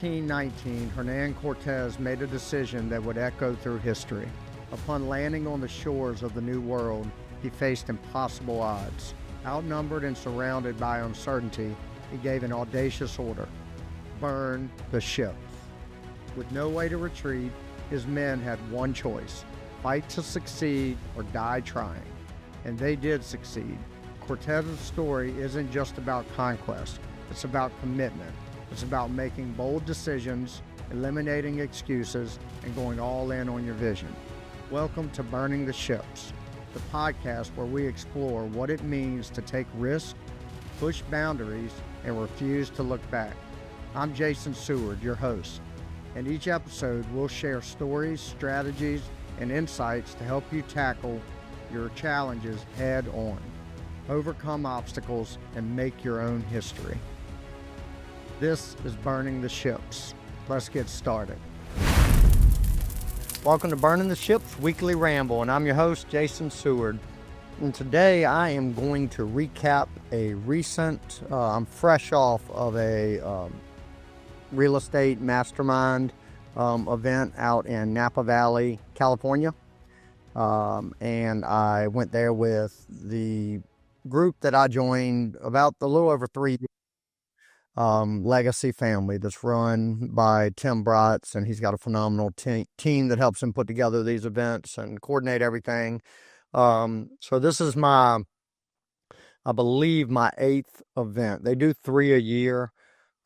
1819, Hernan Cortez made a decision that would echo through history. Upon landing on the shores of the New World, he faced impossible odds. Outnumbered and surrounded by uncertainty, he gave an audacious order: burn the ships. With no way to retreat, his men had one choice: fight to succeed or die trying. And they did succeed. Cortez's story isn't just about conquest, it's about commitment. It's about making bold decisions, eliminating excuses, and going all in on your vision. Welcome to Burning the Ships, the podcast where we explore what it means to take risks, push boundaries, and refuse to look back. I'm Jason Seward, your host, and each episode we'll share stories, strategies, and insights to help you tackle your challenges head on, overcome obstacles, and make your own history. This is Burning the Ships. Let's get started. Welcome to Burning the Ships Weekly Ramble, and I'm your host, Jason Seward. And today I am going to recap a recent, I'm fresh off of a real estate mastermind event out in Napa Valley, California. And I went there with the group that I joined about a little over 3 years. Legacy family that's run by Tim Bratz, and he's got a phenomenal team that helps him put together these events and coordinate everything. So this is I believe my 8th event. They do 3 a year.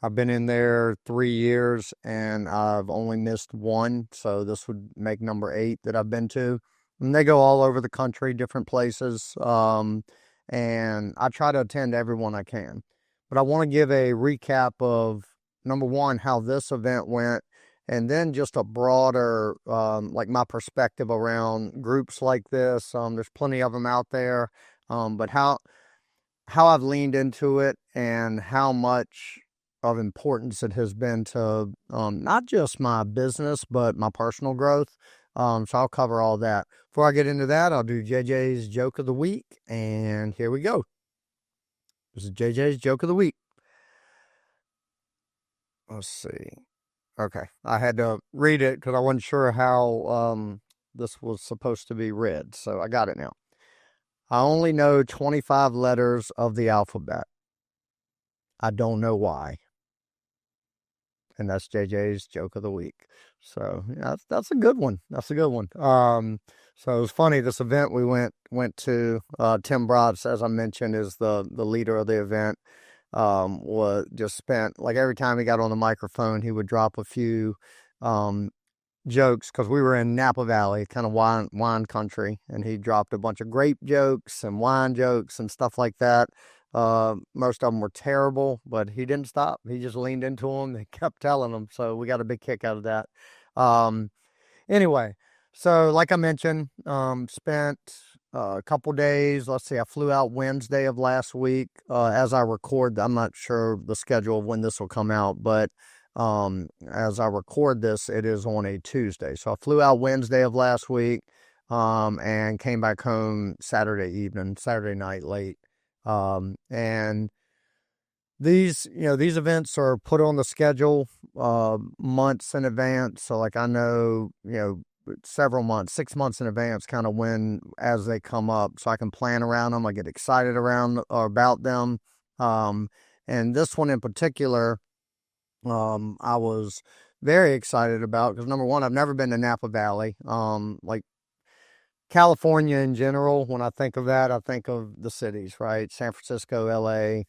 I've been in there 3 years and I've only missed one. So this would make number 8 that I've been to. And they go all over the country, different places. And I try to attend every one I can. But I want to give a recap of, number one, how this event went, and then just a broader, like my perspective around groups like this. There's plenty of them out there, but how I've leaned into it and how much of importance it has been to not just my business, but my personal growth. So I'll cover all that. Before I get into that, I'll do JJ's Joke of the Week, and here we go. This is JJ's Joke of the Week. Let's see. Okay. I had to read it because I wasn't sure how this was supposed to be read. So I got it now. I only know 25 letters of the alphabet. I don't know why. And that's JJ's Joke of the Week. So yeah, that's a good one. That's a good one. So it was funny. This event we went to, Tim Bratz, as I mentioned, is the leader of the event. Was just spent, like, every time he got on the microphone, he would drop a few jokes, because we were in Napa Valley, kind of wine country, and he dropped a bunch of grape jokes and wine jokes and stuff like that. Most of them were terrible, but he didn't stop. He just leaned into them and kept telling them. So we got a big kick out of that. Anyway, so like I mentioned, spent a couple days. Let's see, I flew out Wednesday of last week. As I record, I'm not sure the schedule of when this will come out, but as I record this, it is on a Tuesday. So I flew out Wednesday of last week, and came back home Saturday night late. And these events are put on the schedule months in advance. So like, I know, several months, 6 months in advance, kind of as they come up, so I can plan around them. I get excited around or about them. And this one in particular, I was very excited about, because number one, I've never been to Napa Valley. Like California in general, when I think of that, I think of the cities, right? San Francisco, LA,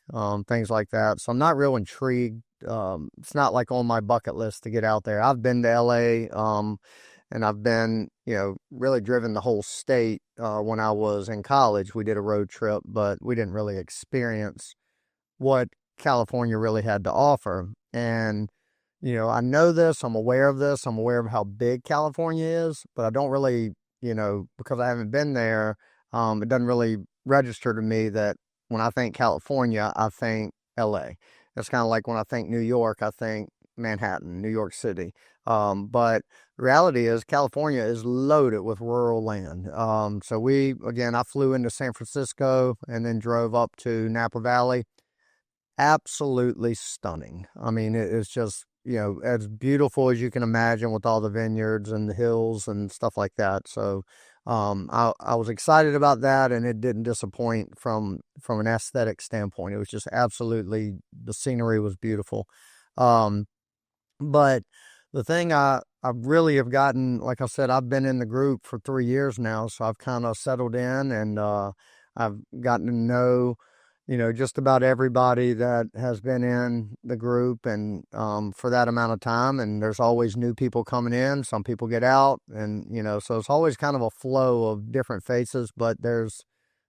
things like that. So I'm not real intrigued. It's not like on my bucket list to get out there. I've been to LA, and I've been, really driven the whole state. When I was in college, we did a road trip, but we didn't really experience what California really had to offer. And, I know this, I'm aware of this, I'm aware of how big California is, but I don't really, because I haven't been there, it doesn't really register to me that when I think California, I think LA. It's kind of like when I think New York, I think Manhattan, New York City. But the reality is California is loaded with rural land. So I flew into San Francisco and then drove up to Napa Valley. Absolutely stunning. I mean, it's just as beautiful as you can imagine with all the vineyards and the hills and stuff like that. So, I was excited about that, and it didn't disappoint from an aesthetic standpoint. It was just absolutely, the scenery was beautiful. Um, but the thing I really have gotten, like I said, I've been in the group for 3 years now, so I've kind of settled in, and I've gotten to know, just about everybody that has been in the group, and for that amount of time. And there's always new people coming in. Some people get out, and so it's always kind of a flow of different faces. But there's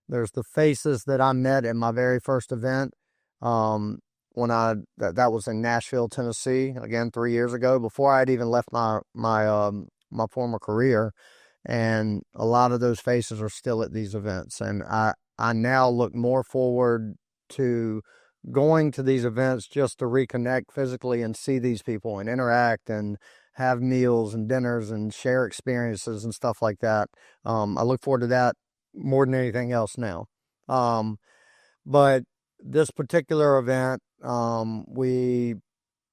the faces that I met in my very first event. Um, when that was in Nashville, Tennessee, again 3 years ago, before I'd even left my former career, and a lot of those faces are still at these events, and I now look more forward to going to these events just to reconnect physically and see these people and interact and have meals and dinners and share experiences and stuff like that. I look forward to that more than anything else now. But this particular event, we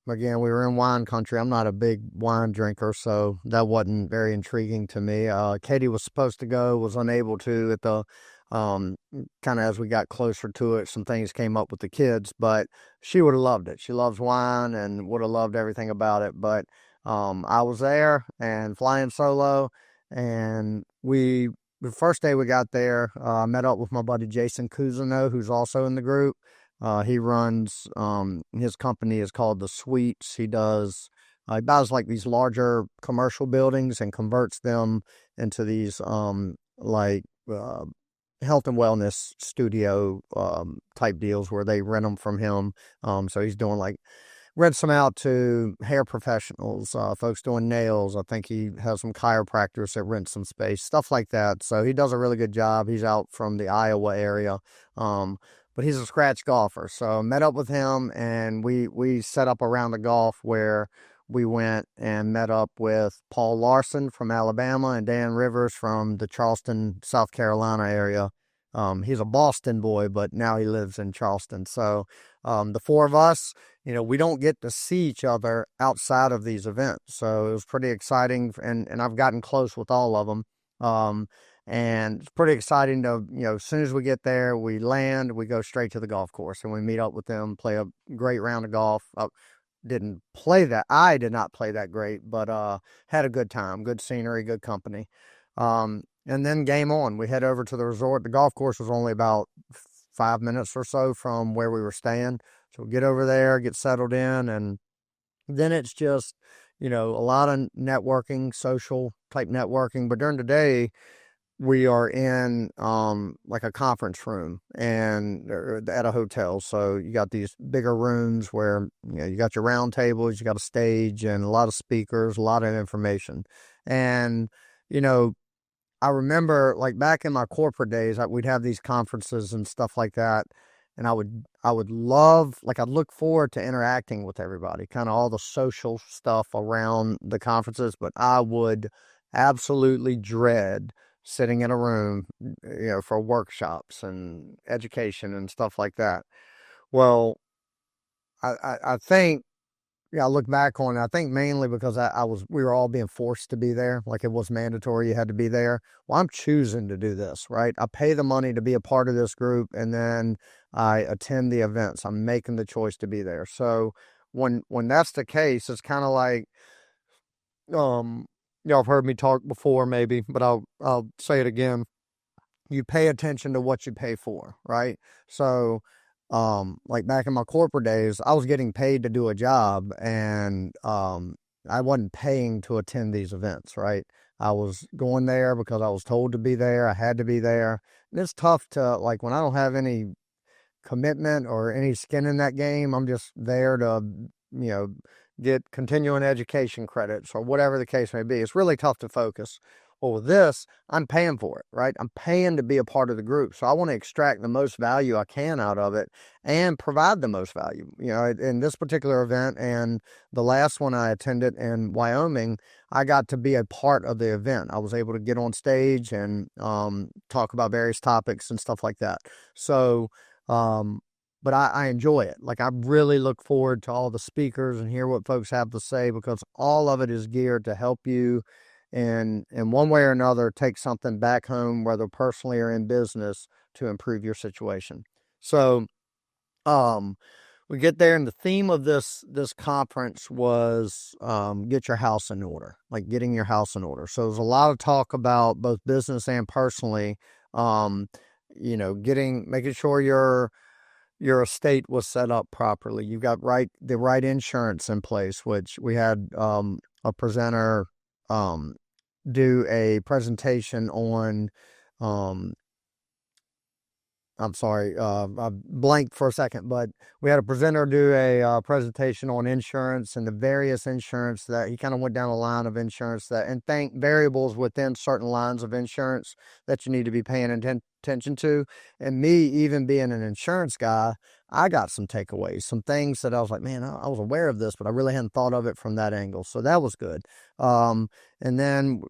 were in wine country. I'm not a big wine drinker, so that wasn't very intriguing to me. Katie was supposed to go, was unable to at the um, kind of as we got closer to it. Some things came up with the kids, but she would have loved it. She loves wine and would have loved everything about it. But I was there and flying solo, and the first day we got there, I met up with my buddy Jason Cousineau, who's also in the group. He runs, his company is called The Suites. He buys like these larger commercial buildings and converts them into these, like, health and wellness studio, type deals where they rent them from him. So he's doing like, rents them out to hair professionals, folks doing nails. I think he has some chiropractors that rent some space, stuff like that. So he does a really good job. He's out from the Iowa area. But he's a scratch golfer. So I met up with him, and we set up a round of golf where we went and met up with Paul Larson from Alabama and Dan Rivers from the Charleston, South Carolina area. He's a Boston boy, but now he lives in Charleston. So the four of us, we don't get to see each other outside of these events. So it was pretty exciting, and I've gotten close with all of them. And it's pretty exciting to, as soon as we get there, we land, we go straight to the golf course, and we meet up with them, play a great round of golf. I did not play that great, but had a good time, good scenery, good company. And then game on. We head over to the resort. The golf course was only about 5 minutes or so from where we were staying. So we get over there, get settled in, and then it's just, a lot of networking, social type networking. But during the day, we are in like a conference room and at a hotel. So you got these bigger rooms where you got your round tables, you got a stage, and a lot of speakers, a lot of information. And you know I remember, like, back in my corporate days, we'd have these conferences and stuff like that, and I would love, like, I'd look forward to interacting with everybody, kind of all the social stuff around the conferences. But I would absolutely dread sitting in a room, for workshops and education and stuff like that. Well, I think, yeah, I look back on it. I think mainly because we were all being forced to be there. Like, it was mandatory. You had to be there. Well, I'm choosing to do this, right? I pay the money to be a part of this group, and then I attend the events. I'm making the choice to be there. So when that's the case, it's kind of like, um, y'all have heard me talk before maybe, but I'll say it again. You pay attention to what you pay for, right? So, like, back in my corporate days, I was getting paid to do a job, and I wasn't paying to attend these events, right? I was going there because I was told to be there. I had to be there. And it's tough to, like, when I don't have any commitment or any skin in that game, I'm just there to, you know, get continuing education credits or whatever the case may be. It's really tough to focus. Well, with this, I'm paying for it, right? I'm paying to be a part of the group. So I want to extract the most value I can out of it and provide the most value. In this particular event and the last one I attended in Wyoming, I got to be a part of the event. I was able to get on stage and talk about various topics and stuff like that. So, um, but I enjoy it. Like, I really look forward to all the speakers and hear what folks have to say, because all of it is geared to help you in one way or another take something back home, whether personally or in business, to improve your situation. So, we get there, and the theme of this conference was get your house in order, like getting your house in order. So there's a lot of talk about both business and personally, um, making sure your estate was set up properly. You've got the right insurance in place, which we had a presenter um, do a presentation on. I'm sorry, I blanked for a second, but we had a presenter do a presentation on insurance and the various insurance that he kind of went down a line of insurance and thank variables within certain lines of insurance that you need to be paying attention to. And me, even being an insurance guy, I got some takeaways, some things that I was like, man, I was aware of this, but I really hadn't thought of it from that angle. So that was good. And then,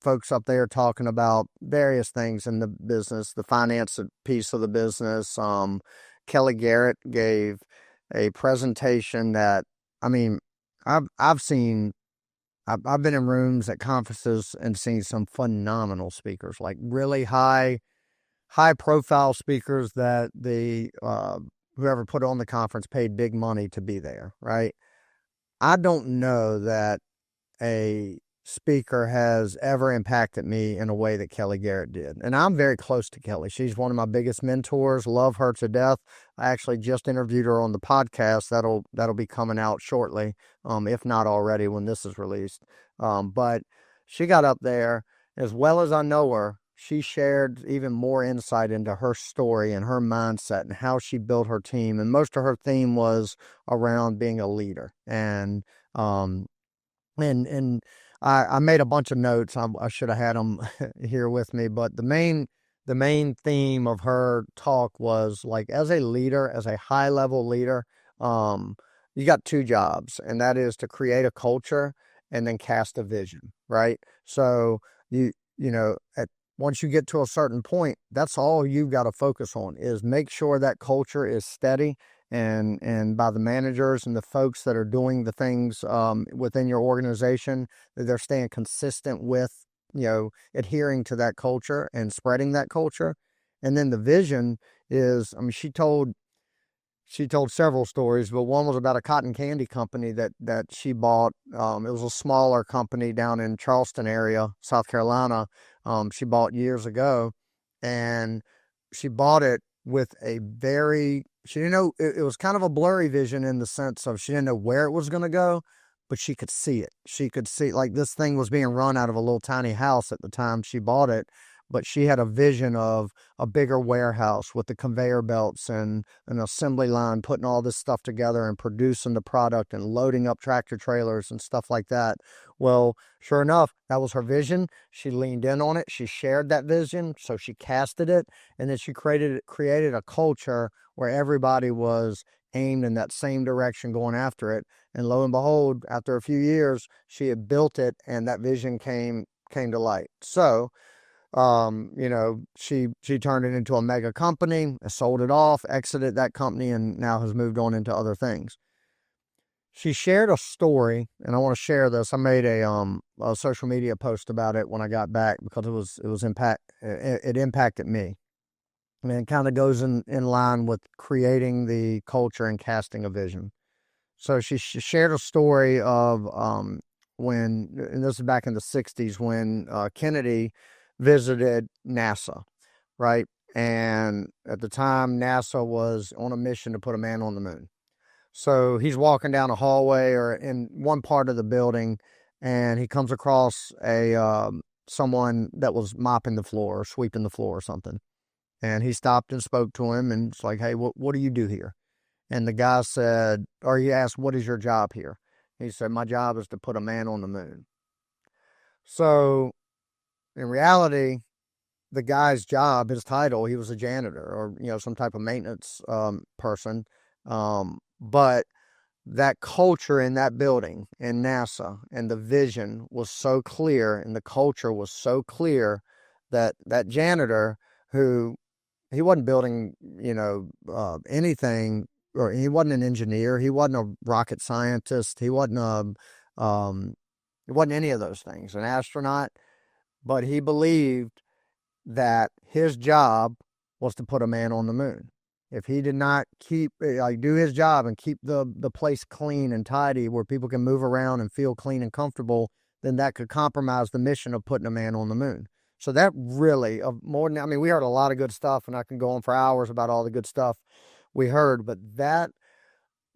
folks up there talking about various things in the business, the finance piece of the business. Kelli Garrett gave a presentation that, I mean, I've seen, I've been in rooms at conferences and seen some phenomenal speakers, like really high profile speakers that whoever put on the conference paid big money to be there, right? I don't know that a speaker has ever impacted me in a way that Kelli Garrett did. And I'm very close to Kelli. She's one of my biggest mentors, love her to death. I actually just interviewed her on the podcast. That'll be coming out shortly, if not already when this is released. But she got up there, as well as I know her, she shared even more insight into her story and her mindset and how she built her team. And most of her theme was around being a leader. And I made a bunch of notes. I should have had them here with me, but the main theme of her talk was, like, as a leader, as a high level leader, you got two jobs, and that is to create a culture and then cast a vision, right? So once you get to a certain point, that's all you've got to focus on, is make sure that culture is steady, and by the managers and the folks that are doing the things within your organization, that they're staying consistent with, adhering to that culture and spreading that culture. And then the vision is, I mean, she told several stories, but one was about a cotton candy company that she bought. It was a smaller company down in Charleston area, South Carolina. She bought years ago, and she bought it with she didn't know, it was kind of a blurry vision, in the sense of she didn't know where it was going to go, but she could see it. She could see, like, this thing was being run out of a little tiny house at the time she bought it, but she had a vision of a bigger warehouse with the conveyor belts and an assembly line, putting all this stuff together and producing the product and loading up tractor trailers and stuff like that. Well, sure enough, that was her vision. She leaned in on it. She shared that vision. So she casted it, and then she created a culture where everybody was aimed in that same direction, going after it. And lo and behold, after a few years, she had built it, and that vision came to light. So, she turned it into a mega company, sold it off, exited that company, and now has moved on into other things. She shared a story, and I want to share this. I made a social media post about it when I got back, because it impacted me. And it kind of goes in line with creating the culture and casting a vision. So she shared a story of and this is back in the 60s, when Kennedy visited NASA, right? And at the time, NASA was on a mission to put a man on the moon. So he's walking down a hallway or in one part of the building, and he comes across someone that was mopping the floor or sweeping the floor or something. And he stopped and spoke to him, and it's like, hey, what do you do here? And the guy said, or he asked, what is your job here? He said, my job is to put a man on the moon. So in reality, the guy's job, his title, he was a janitor or, some type of maintenance person. But that culture in that building in NASA, and the vision was so clear, and the culture was so clear, that janitor, who he wasn't building, anything, or he wasn't an engineer. He wasn't a rocket scientist. He wasn't any of those things, an astronaut, but he believed that his job was to put a man on the moon. If he did not do his job and keep the place clean and tidy where people can move around and feel clean and comfortable, then that could compromise the mission of putting a man on the moon. So that really, we heard a lot of good stuff, and I can go on for hours about all the good stuff we heard, but that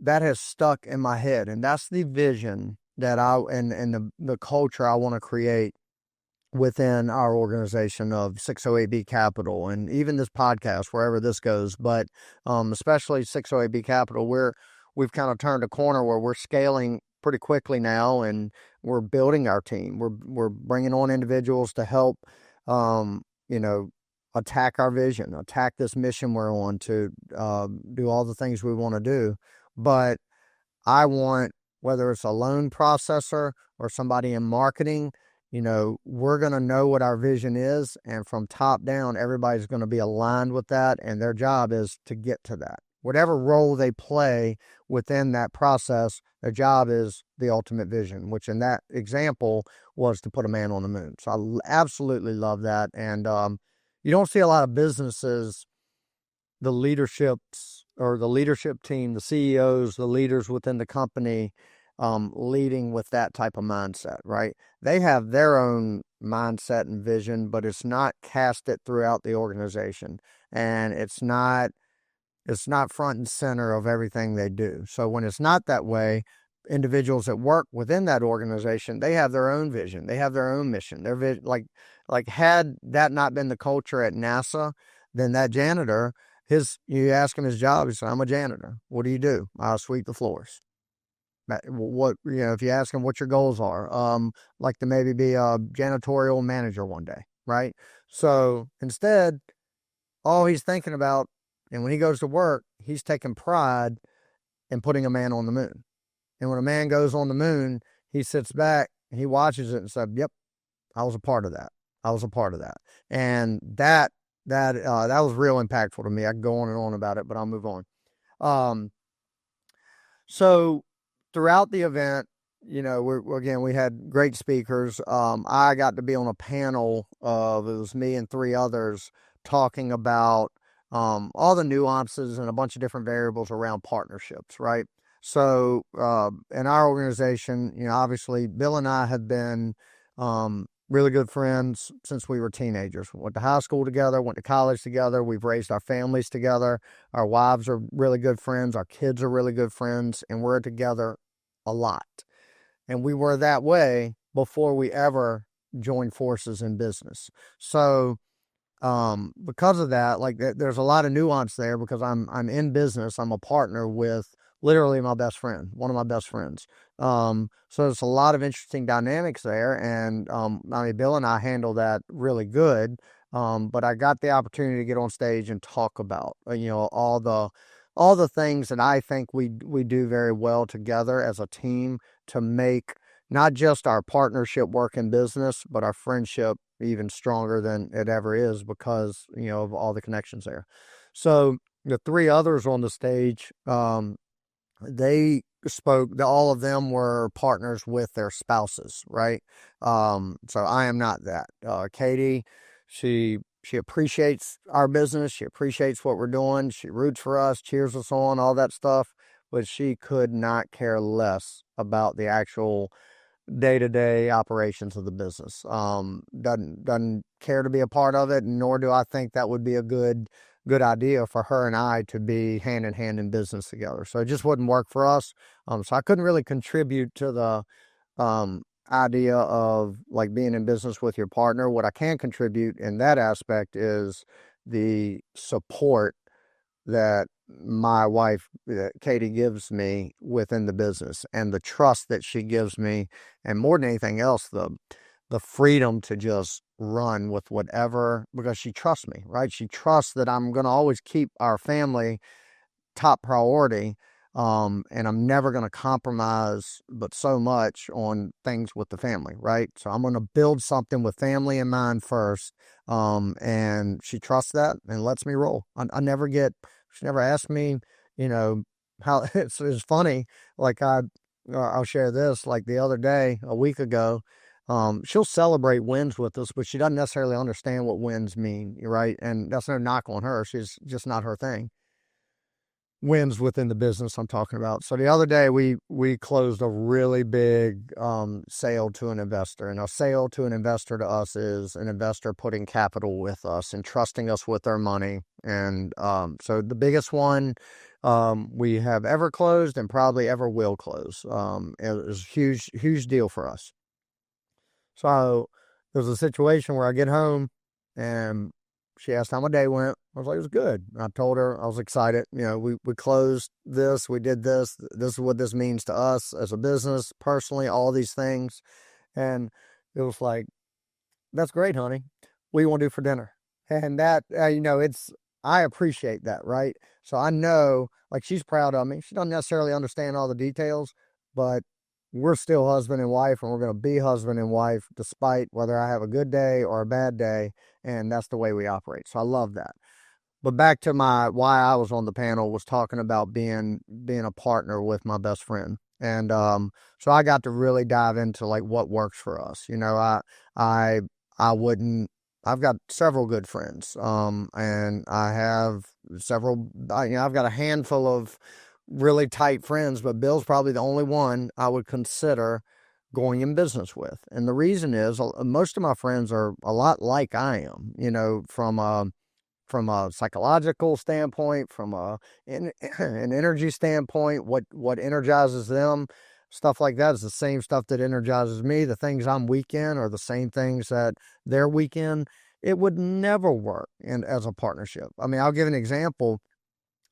has stuck in my head, and that's the vision that and the culture I want to create within our organization of 608B Capital, and even this podcast, wherever this goes, but especially 608B Capital, we've kind of turned a corner where we're scaling pretty quickly now, and we're building our team. We're bringing on individuals to help, attack our vision, attack this mission we're on to do all the things we want to do. But I want, whether it's a loan processor or somebody in marketing, we're going to know what our vision is, and from top down, everybody's going to be aligned with that, and their job is to get to that. Whatever role they play within that process, their job is the ultimate vision, which in that example was to put a man on the moon. So I absolutely love that. And you don't see a lot of businesses, the leadership team, the CEOs, the leaders within the company, leading with that type of mindset, right? They have their own mindset and vision, but it's not casted throughout the organization, and it's not front and center of everything they do. So when it's not that way, individuals that work within that organization, they have their own vision, they have their own mission. Their vision, like had that not been the culture at NASA, then that janitor, you ask him his job, he said, "I'm a janitor." "What do you do?" "I sweep the floors." What, if you ask him what your goals are, like to maybe be a janitorial manager one day, right? So instead, all he's thinking about, and when he goes to work, he's taking pride in putting a man on the moon. And when a man goes on the moon, he sits back, he watches it and said, "Yep, I was a part of that. I was a part of that." And that was real impactful to me. I can go on and on about it, but I'll move on. So throughout the event, we had great speakers. I got to be on a panel of, it was me and three others, talking about all the nuances and a bunch of different variables around partnerships, right? So in our organization, obviously Bill and I have been really good friends since we were teenagers. We went to high school together, went to college together. We've raised our families together. Our wives are really good friends. Our kids are really good friends, and we're together a lot. And we were that way before we ever joined forces in business. So because of that, there's a lot of nuance there, because I'm in business. I'm a partner with literally my best friend, one of my best friends. So there's a lot of interesting dynamics there. And Bill and I handle that really good. But I got the opportunity to get on stage and talk about, all the things that I think we do very well together as a team to make not just our partnership work in business, but our friendship even stronger than it ever is, because, of all the connections there. So the three others on the stage, they spoke, all of them were partners with their spouses, right? So I am not that. Katie, she appreciates our business. She appreciates what we're doing. She roots for us, cheers us on, all that stuff. But she could not care less about the actual day-to-day operations of the business. Doesn't care to be a part of it, nor do I think that would be a good idea for her and I to be hand in hand in business together. So it just wouldn't work for us. So I couldn't really contribute to the idea of being in business with your partner. What I can contribute in that aspect is the support that my wife, Katie, gives me within the business, and the trust that she gives me, and more than anything else, the freedom to just run with whatever, because she trusts me, right? She trusts that I'm going to always keep our family top priority. And I'm never going to compromise, but so much on things with the family, right? So I'm going to build something with family in mind first. And she trusts that and lets me roll. She never asked me, you know, how it's funny. Like I'll share this, like the other day, a week ago, she'll celebrate wins with us, but she doesn't necessarily understand what wins mean, right? And that's no knock on her. She's just not her thing. Wins within the business I'm talking about. So the other day we closed a really big sale to an investor, and a sale to an investor to us is an investor putting capital with us and trusting us with their money. And so the biggest one we have ever closed and probably ever will close. It was a huge deal for us. So there's a situation where I get home and she asked how my day went. I was like, it was good. I told her I was excited. We closed this, we did this. This is what this means to us as a business, personally, all these things. And it was like, that's great, honey. What do you want to do for dinner? And that, I appreciate that, right? So I know, like, she's proud of me. She doesn't necessarily understand all the details, but we're still husband and wife, and we're going to be husband and wife despite whether I have a good day or a bad day. And that's the way we operate. So I love that. But back to why I was on the panel was talking about being a partner with my best friend. And so I got to really dive into like what works for us. I I wouldn't I've got several good friends. And I have I've got a handful of really tight friends, but Bill's probably the only one I would consider going in business with. And the reason is most of my friends are a lot like I am, from a psychological standpoint, from an energy standpoint, what energizes them, stuff like that is the same stuff that energizes me. The things I'm weak in are the same things that they're weak in. It would never work as a partnership. I mean, I'll give an example.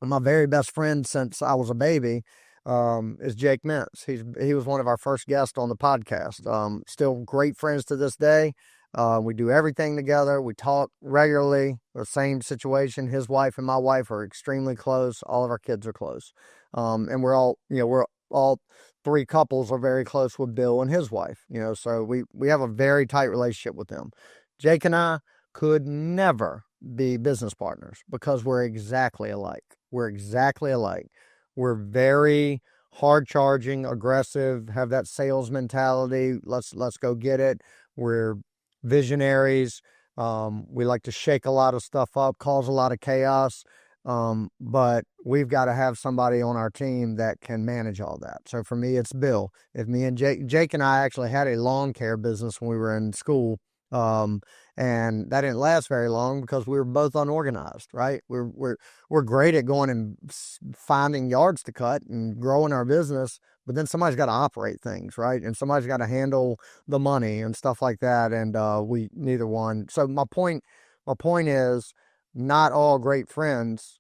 My very best friend since I was a baby is Jake Mintz. He was one of our first guests on the podcast. Still great friends to this day. We do everything together. We talk regularly. The same situation. His wife and my wife are extremely close. All of our kids are close. And we're all three couples are very close with Bill and his wife. So we have a very tight relationship with them. Jake and I could never be business partners because we're exactly alike. We're exactly alike. We're very hard charging, aggressive, have that sales mentality. Let's go get it. We're visionaries. We like to shake a lot of stuff up, cause a lot of chaos. But we've got to have somebody on our team that can manage all that. So for me, it's Bill. If me and Jake and I actually had a lawn care business when we were in school. And that didn't last very long because we were both unorganized, right? We're great at going and finding yards to cut and growing our business, but then somebody's got to operate things, right? And somebody's got to handle the money and stuff like that. And we neither one. So my point is, not all great friends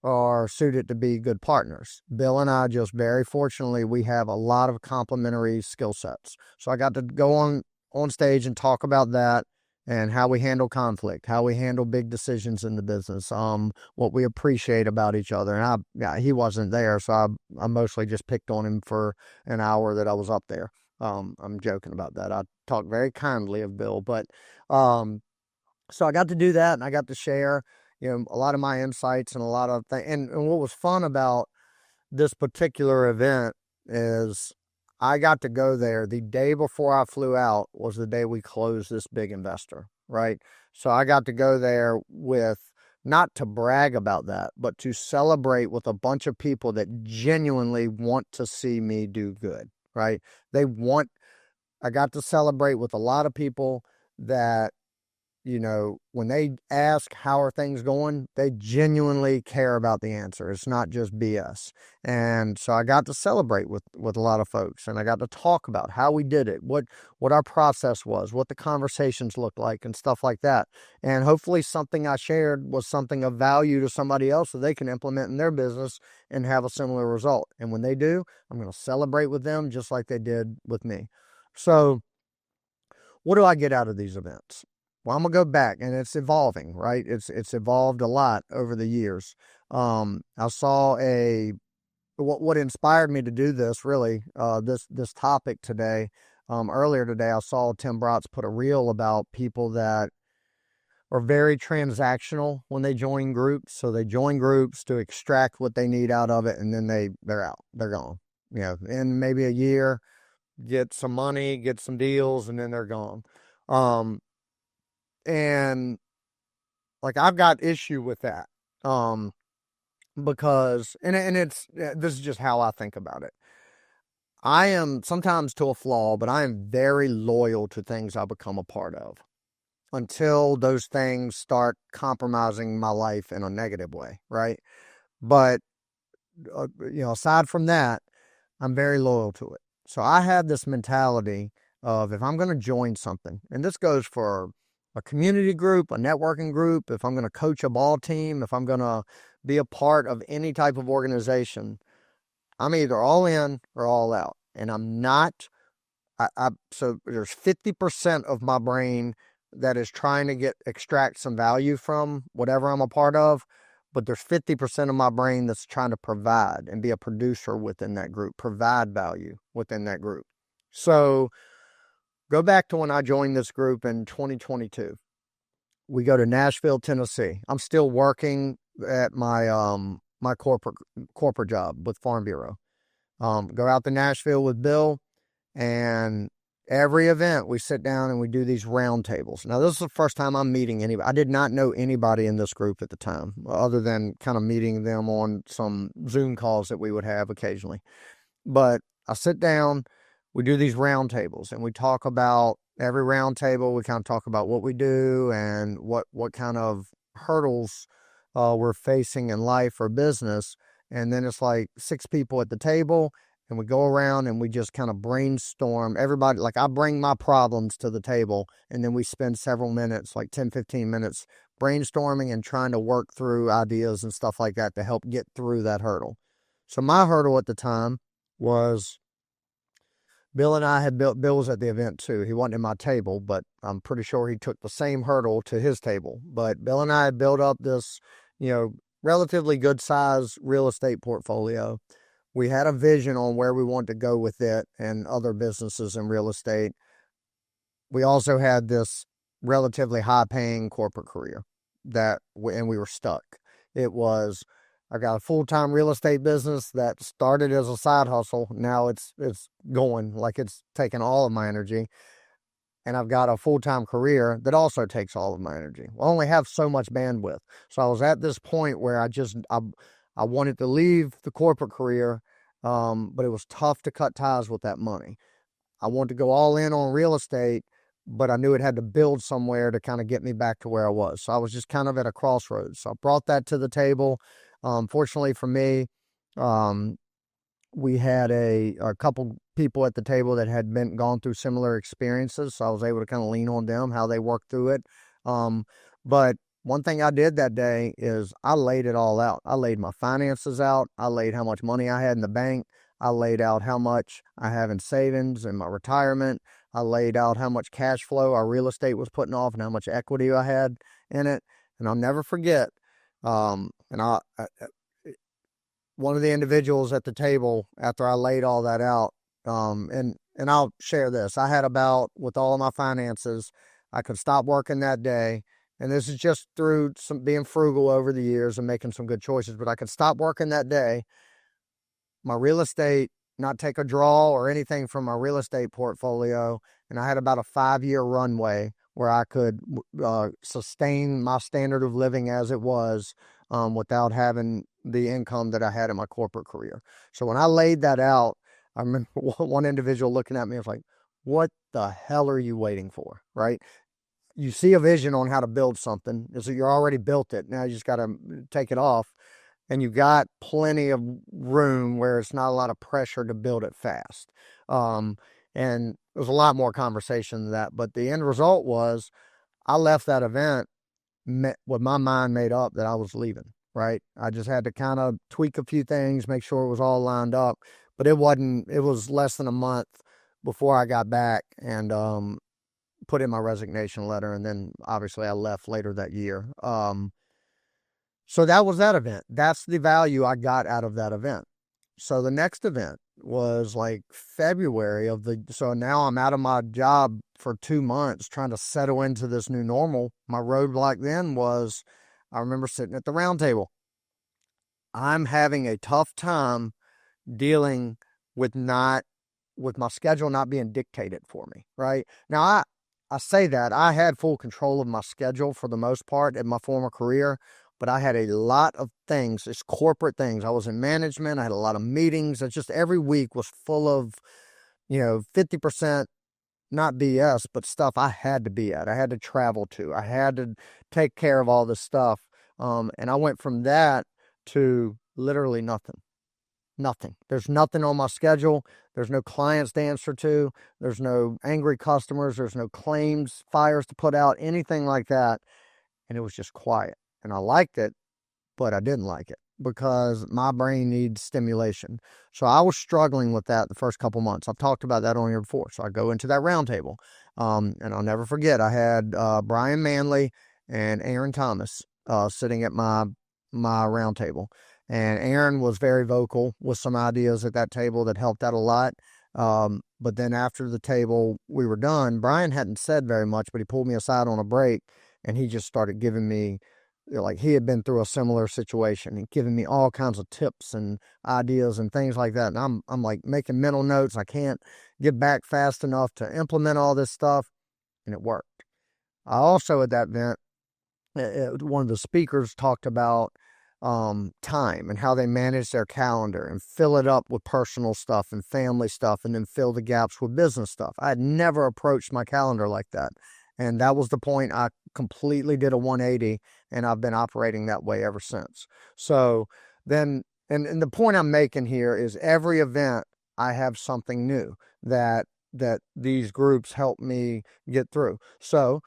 are suited to be good partners. Bill and I just very fortunately we have a lot of complementary skill sets. So I got to go on stage and talk about that and how we handle conflict, how we handle big decisions in the business, what we appreciate about each other. And he wasn't there, so I mostly just picked on him for an hour that I was up there. I'm joking about that. I talk very kindly of Bill, but so I got to do that, and I got to share, a lot of my insights and a lot of things. And what was fun about this particular event is I got to go there the day before I flew out was the day we closed this big investor, right? So I got to go there with, not to brag about that, but to celebrate with a bunch of people that genuinely want to see me do good, right? I got to celebrate with a lot of people that, when they ask how are things going, they genuinely care about the answer. It's not just BS. And so I got to celebrate with a lot of folks, and I got to talk about how we did it, what our process was, what the conversations looked like, and stuff like that. And hopefully something I shared was something of value to somebody else that they can implement in their business and have a similar result. And when they do, I'm going to celebrate with them just like they did with me. So what do I get out of these events? Well, I'm gonna go back, and it's evolving, right? It's evolved a lot over the years. I saw a what inspired me to do this really, this topic today. Earlier today, I saw Tim Brotz put a reel about people that are very transactional when they join groups. So they join groups to extract what they need out of it, and then they're out, they're gone. You know, in maybe a year, get some money, get some deals, and then they're gone. And like I've got issue with that. Because and it's this is just how I think about it. I am sometimes to a flaw, but I am very loyal to things I become a part of until those things start compromising my life in a negative way, right? But aside from that, I'm very loyal to it. So I have this mentality of if I'm going to join something, and this goes for a community group, a networking group, if I'm going to coach a ball team, if I'm going to be a part of any type of organization, I'm either all in or all out. And I'm not, so there's 50% of my brain that is trying to extract some value from whatever I'm a part of, but there's 50% of my brain that's trying to provide and be a producer within that group, provide value within that group. So go back to when I joined this group in 2022. We go to Nashville, Tennessee. I'm still working at my my corporate job with Farm Bureau. Go out to Nashville with Bill, and every event we sit down and we do these roundtables. Now, this is the first time I'm meeting anybody. I did not know anybody in this group at the time, other than kind of meeting them on some Zoom calls that we would have occasionally. But I sit down, we do these roundtables, and we talk about every roundtable. We kind of talk about what we do and what kind of hurdles we're facing in life or business. And then it's like 6 people at the table, and we go around and we just kind of brainstorm. Everybody, like I bring my problems to the table, and then we spend several minutes, like 10, 15 minutes, brainstorming and trying to work through ideas and stuff like that to help get through that hurdle. So my hurdle at the time was Bill and I had built, Bill was at the event too. He wasn't at my table, but I'm pretty sure he took the same hurdle to his table. But Bill and I had built up this, relatively good size real estate portfolio. We had a vision on where we wanted to go with it and other businesses in real estate. We also had this relatively high paying corporate career and we were stuck. I got a full-time real estate business that started as a side hustle. Now it's going, like it's taking all of my energy. And I've got a full-time career that also takes all of my energy. I only have so much bandwidth. So I was at this point where I wanted to leave the corporate career, but it was tough to cut ties with that money. I wanted to go all in on real estate, but I knew it had to build somewhere to kind of get me back to where I was. So I was just kind of at a crossroads. So I brought that to the table. Fortunately for me, we had a couple people at the table that had gone through similar experiences, so I was able to kind of lean on them, how they worked through it. But one thing I did that day is I laid it all out. I laid my finances out. I laid how much money I had in the bank. I laid out how much I have in savings and my retirement. I laid out how much cash flow our real estate was putting off and how much equity I had in it. And I'll never forget. One of the individuals at the table, after I laid all that out, and I'll share this. I had with all of my finances, I could stop working that day. And this is just through some being frugal over the years and making some good choices, but I could stop working that day. My real estate, not take a draw or anything from my real estate portfolio. And I had about a 5-year runway where I could sustain my standard of living as it was without having the income that I had in my corporate career. So when I laid that out, I remember one individual looking at me and was like, what the hell are you waiting for, right? You see a vision on how to build something. So you're already built it. Now you just got to take it off. And you got plenty of room where it's not a lot of pressure to build it fast. And there's a lot more conversation than that. But the end result was I left that event with my mind made up that I was leaving, right? I just had to kind of tweak a few things, make sure it was all lined up. But it was less than a month before I got back and put in my resignation letter. And then obviously I left later that year. So that was that event. That's the value I got out of that event. So the next event was like February so now I'm out of my job for 2 months trying to settle into this new normal. My roadblock then was, I remember sitting at the round table. I'm having a tough time dealing with with my schedule not being dictated for me, right? Now I say that I had full control of my schedule for the most part in my former career, but I had a lot of things, it's corporate things. I was in management, I had a lot of meetings. It's just every week was full of, 50% not BS, but stuff I had to be at. I had to travel to. I had to take care of all this stuff. And I went from that to literally nothing. Nothing. There's nothing on my schedule. There's no clients to answer to. There's no angry customers. There's no claims, fires to put out, anything like that. And it was just quiet. And I liked it, but I didn't like it because my brain needs stimulation. So I was struggling with that the first couple months. I've talked about that on here before. So I go into that roundtable. And I'll never forget, I had Brian Manley and Aaron Thomas sitting at my roundtable. And Aaron was very vocal with some ideas at that table that helped out a lot. But then after the table we were done, Brian hadn't said very much, but he pulled me aside on a break and he just started giving me, like he had been through a similar situation and giving me all kinds of tips and ideas and things like that. And I'm like making mental notes. I can't get back fast enough to implement all this stuff. And it worked. I also at that event, one of the speakers talked about time and how they manage their calendar and fill it up with personal stuff and family stuff and then fill the gaps with business stuff. I had never approached my calendar like that. And that was the point. I completely did a 180 and I've been operating that way ever since. So then, and the point I'm making here is every event I have something new that these groups help me get through. So,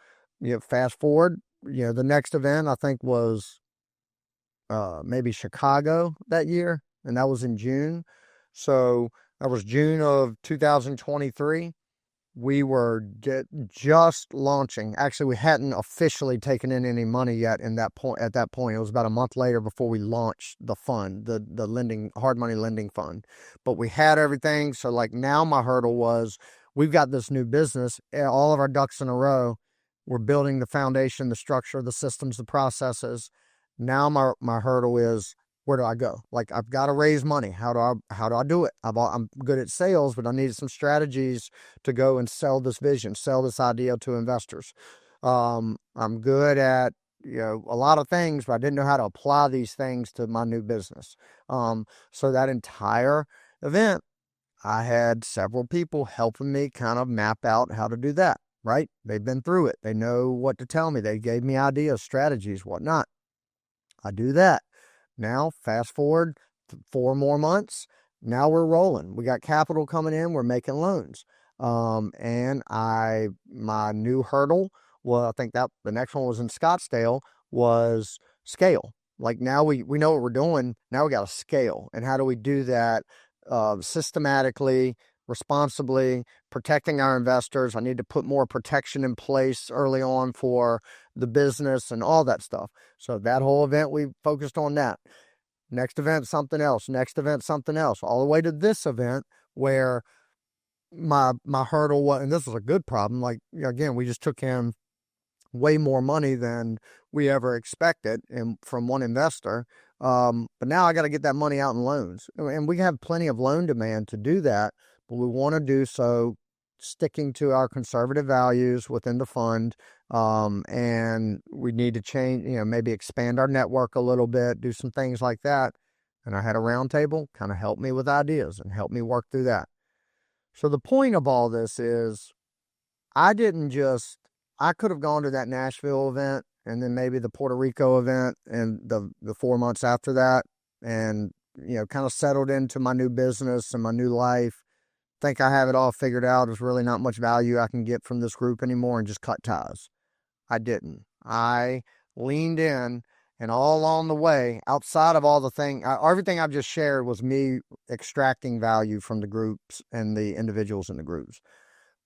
fast forward, the next event I think was maybe Chicago that year, and that was in June. So that was June of 2023. We were just launching. Actually, we hadn't officially taken in any money yet in that point. At that point, it was about a month later before we launched the fund, the lending, hard money lending fund. But we had everything. So like now my hurdle was, we've got this new business, all of our ducks in a row. We're building the foundation, the structure, the systems, the processes. Now my hurdle is, where do I go? Like I've got to raise money. How do I do it? I'm good at sales, but I needed some strategies to go and sell this vision, sell this idea to investors. I'm good at a lot of things, but I didn't know how to apply these things to my new business. So that entire event, I had several people helping me kind of map out how to do that. Right? They've been through it. They know what to tell me. They gave me ideas, strategies, whatnot. I do that. Now, fast forward 4 more months. Now we're rolling. We got capital coming in. We're making loans. And my new hurdle, well, I think that the next one was in Scottsdale, was scale. Like now we know what we're doing. Now we got to scale. And how do we do that systematically, responsibly, protecting our investors? I need to put more protection in place early on for the business and all that stuff. So that whole event, we focused on that. Next event, something else. Next event, something else. All the way to this event where my hurdle was, and this was a good problem. Like, again, we just took in way more money than we ever expected from one investor. But now I got to get that money out in loans. And we have plenty of loan demand to do that, but we want to do so sticking to our conservative values within the fund. And we need to change, maybe expand our network a little bit, do some things like that. And I had a roundtable kind of help me with ideas and help me work through that. So the point of all this is I could have gone to that Nashville event and then maybe the Puerto Rico event and the 4 months after that and, kind of settled into my new business and my new life. Think I have it all figured out. There's really not much value I can get from this group anymore and just cut ties. I didn't. I leaned in, and all along the way, outside of all everything I've just shared was me extracting value from the groups and the individuals in the groups.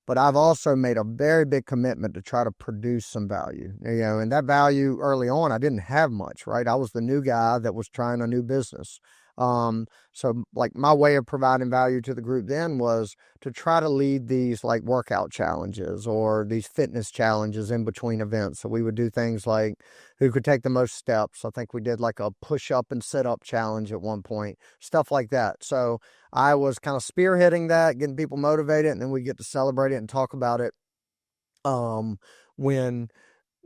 But I've also made a very big commitment to try to produce some value, and that value early on, I didn't have much, right? I was the new guy that was trying a new business. So like my way of providing value to the group then was to try to lead these like workout challenges or these fitness challenges in between events. So we would do things like who could take the most steps. I think we did like a push up and sit up challenge at one point, stuff like that. So I was kind of spearheading that, getting people motivated, and then we get to celebrate it and talk about it when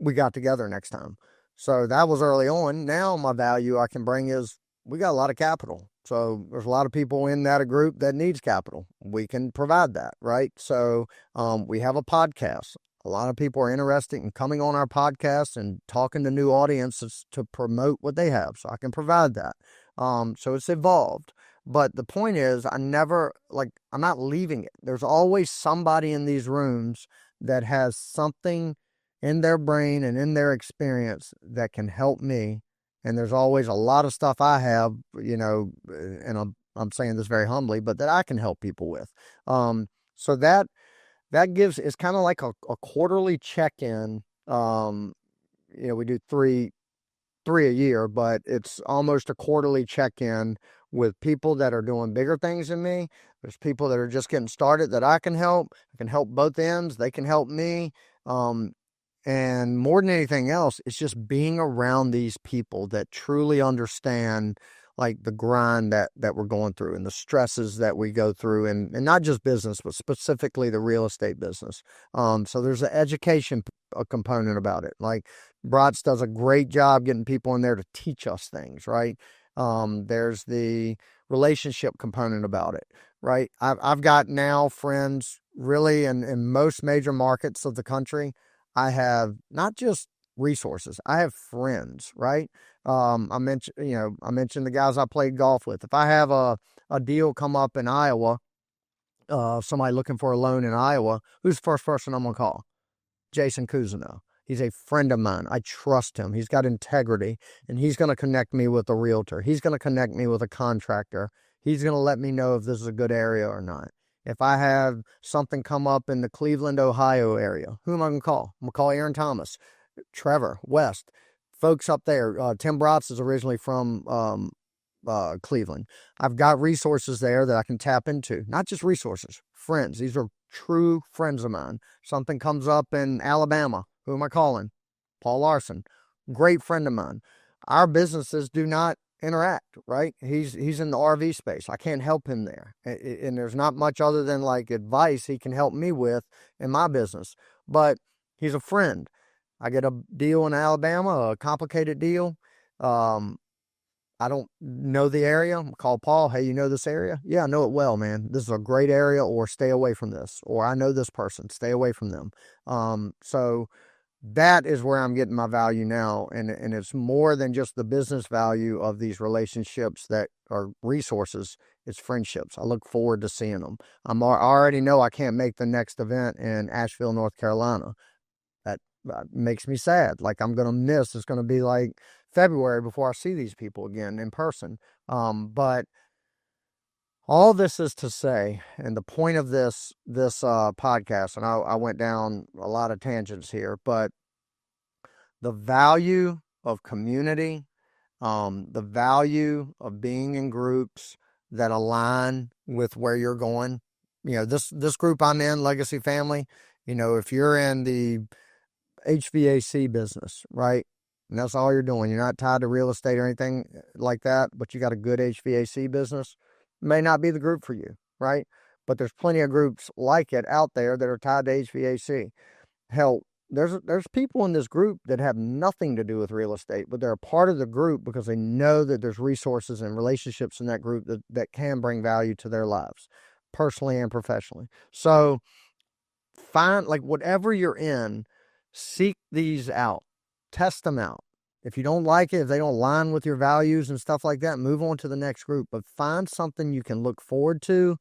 we got together next time. So that was early on. Now my value I can bring is we got a lot of capital. So there's a lot of people in that group that needs capital. We can provide that, right? So we have a podcast. A lot of people are interested in coming on our podcast and talking to new audiences to promote what they have. So I can provide that. So it's evolved. But the point is, I'm not leaving it. There's always somebody in these rooms that has something in their brain and in their experience that can help me. And there's always a lot of stuff I have, and I'm saying this very humbly, but that I can help people with. So that it's kind of like a quarterly check-in. We do three a year, but it's almost a quarterly check-in with people that are doing bigger things than me. There's people that are just getting started that I can help. I can help both ends. They can help me. And more than anything else, it's just being around these people that truly understand like the grind that we're going through and the stresses that we go through, and not just business, but specifically the real estate business. So there's an education component about it. Like Bratz does a great job getting people in there to teach us things, right? There's the relationship component about it, right? I've got now friends really in most major markets of the country. I have not just resources, I have friends, right? I mentioned the guys I played golf with. If I have a deal come up in Iowa, somebody looking for a loan in Iowa, who's the first person I'm gonna call? Jason Cousineau. He's a friend of mine. I trust him. He's got integrity, and he's going to connect me with a realtor. He's going to connect me with a contractor. He's going to let me know if this is a good area or not. If I have something come up in the Cleveland, Ohio area, who am I going to call? I'm going to call Aaron Thomas, Trevor, West, folks up there. Tim Bratz is originally from Cleveland. I've got resources there that I can tap into. Not just resources, friends. These are true friends of mine. Something comes up in Alabama. Who am I calling? Paul Larson. Great friend of mine. Our businesses do not interact, right? He's in the RV space. I can't help him there. And there's not much other than like advice he can help me with in my business. But he's a friend. I get a deal in Alabama, a complicated deal. I don't know the area. Call Paul. Hey, you know this area? Yeah, I know it well, man. This is a great area, or stay away from this. Or I know this person. Stay away from them. So that is where I'm getting my value now. And it's more than just the business value of these relationships that are resources. It's friendships. I look forward to seeing them. I already know I can't make the next event in Asheville, North Carolina. That makes me sad. Like I'm going to miss. It's going to be like February before I see these people again in person. But all this is to say, and the point of this podcast, and I went down a lot of tangents here, but the value of community, the value of being in groups that align with where you're going. This group I'm in, Legacy Family, if you're in the HVAC business, right? And that's all you're doing. You're not tied to real estate or anything like that, but you got a good HVAC business. May not be the group for you, right? But there's plenty of groups like it out there that are tied to HVAC. Hell, there's people in this group that have nothing to do with real estate, but they're a part of the group because they know that there's resources and relationships in that group that can bring value to their lives, personally and professionally. So find, like, whatever you're in, seek these out, test them out. If you don't like it, if they don't align with your values and stuff like that, move on to the next group. But find something you can look forward to.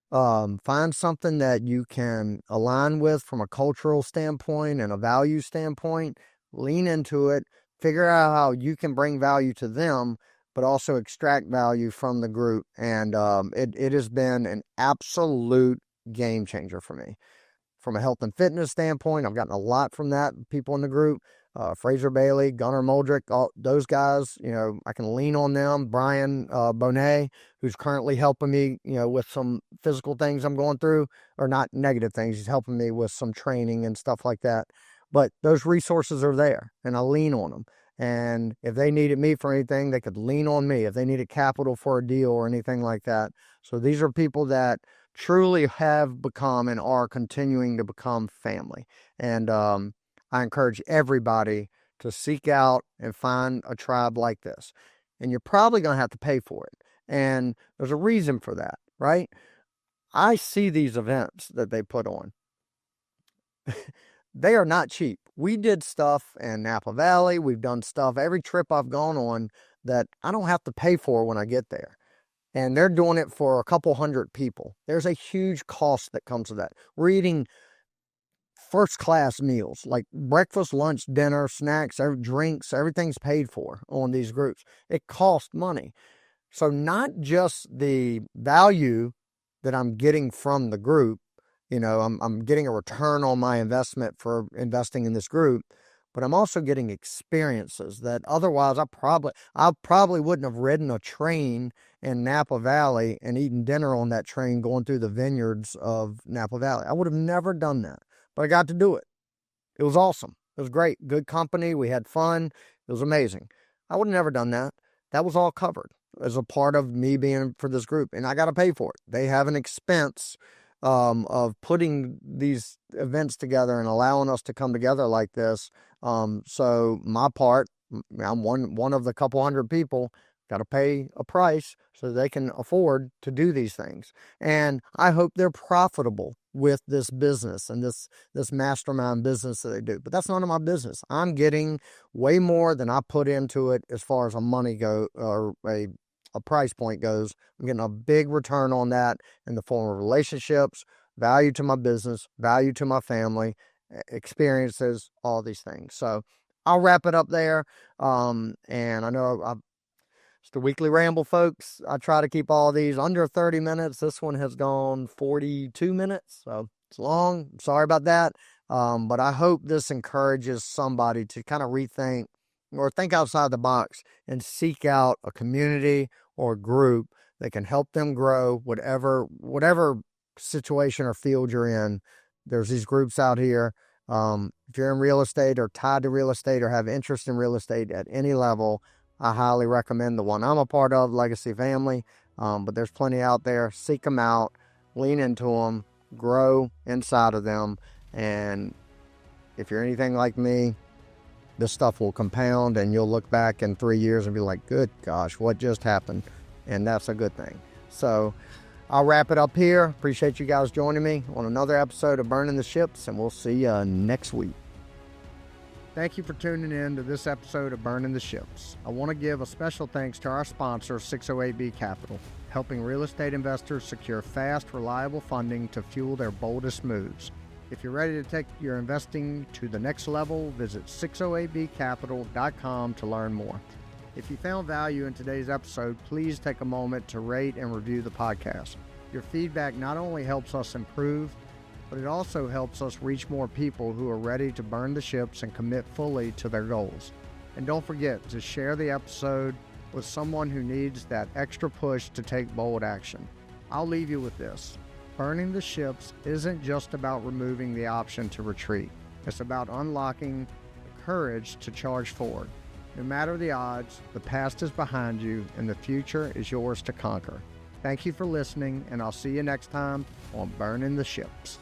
Find something that you can align with from a cultural standpoint and a value standpoint. Lean into it. Figure out how you can bring value to them, but also extract value from the group. And it has been an absolute game changer for me. From a health and fitness standpoint, I've gotten a lot from that, people in the group. Fraser Bailey, Gunnar Muldrick, all those guys, I can lean on them. Brian Bonet, who's currently helping me, with some physical things I'm going through, or not negative things. He's helping me with some training and stuff like that. But those resources are there, and I lean on them. And if they needed me for anything, they could lean on me. If they needed capital for a deal or anything like that. So these are people that truly have become and are continuing to become family. And I encourage everybody to seek out and find a tribe like this. And you're probably going to have to pay for it. And there's a reason for that, right? I see these events that they put on. They are not cheap. We did stuff in Napa Valley. We've done stuff every trip I've gone on that I don't have to pay for when I get there. And they're doing it for a couple hundred people. There's a huge cost that comes with that. We're eating first-class meals, like breakfast, lunch, dinner, snacks, drinks, everything's paid for on these groups. It costs money. So not just the value that I'm getting from the group, I'm getting a return on my investment for investing in this group, but I'm also getting experiences that otherwise I probably wouldn't have ridden a train in Napa Valley and eaten dinner on that train going through the vineyards of Napa Valley. I would have never done that, but I got to do it. It was awesome. It was great. Good company. We had fun. It was amazing. I would have never done that. That was all covered as a part of me being for this group, and I got to pay for it. They have an expense of putting these events together and allowing us to come together like this. So my part, I'm one of the couple hundred people, got to pay a price so they can afford to do these things. And I hope they're profitable with this business and this mastermind business that they do. But that's none of my business. I'm getting way more than I put into it as far as a money go or a price point goes. I'm getting a big return on that in the form of relationships, value to my business, value to my family, experiences, all these things. So I'll wrap it up there. And I know it's the weekly ramble, folks. I try to keep all these under 30 minutes. This one has gone 42 minutes, so it's long. Sorry about that. But I hope this encourages somebody to kind of rethink or think outside the box and seek out a community or a group that can help them grow, whatever situation or field you're in. There's these groups out here. If you're in real estate or tied to real estate or have interest in real estate at any level, I highly recommend the one I'm a part of, Legacy Family. But there's plenty out there. Seek them out, lean into them, grow inside of them. And if you're anything like me, this stuff will compound and you'll look back in 3 years and be like, good gosh, what just happened? And that's a good thing. So I'll wrap it up here. Appreciate you guys joining me on another episode of Burning the Ships, and we'll see you next week. Thank you for tuning in to this episode of Burning the Ships. I want to give a special thanks to our sponsor, 608B Capital, helping real estate investors secure fast, reliable funding to fuel their boldest moves. If you're ready to take your investing to the next level, visit 608bcapital.com to learn more. If you found value in today's episode, please take a moment to rate and review the podcast. Your feedback not only helps us improve, but it also helps us reach more people who are ready to burn the ships and commit fully to their goals. And don't forget to share the episode with someone who needs that extra push to take bold action. I'll leave you with this. Burning the ships isn't just about removing the option to retreat. It's about unlocking the courage to charge forward. No matter the odds, the past is behind you and the future is yours to conquer. Thank you for listening, and I'll see you next time on Burning the Ships.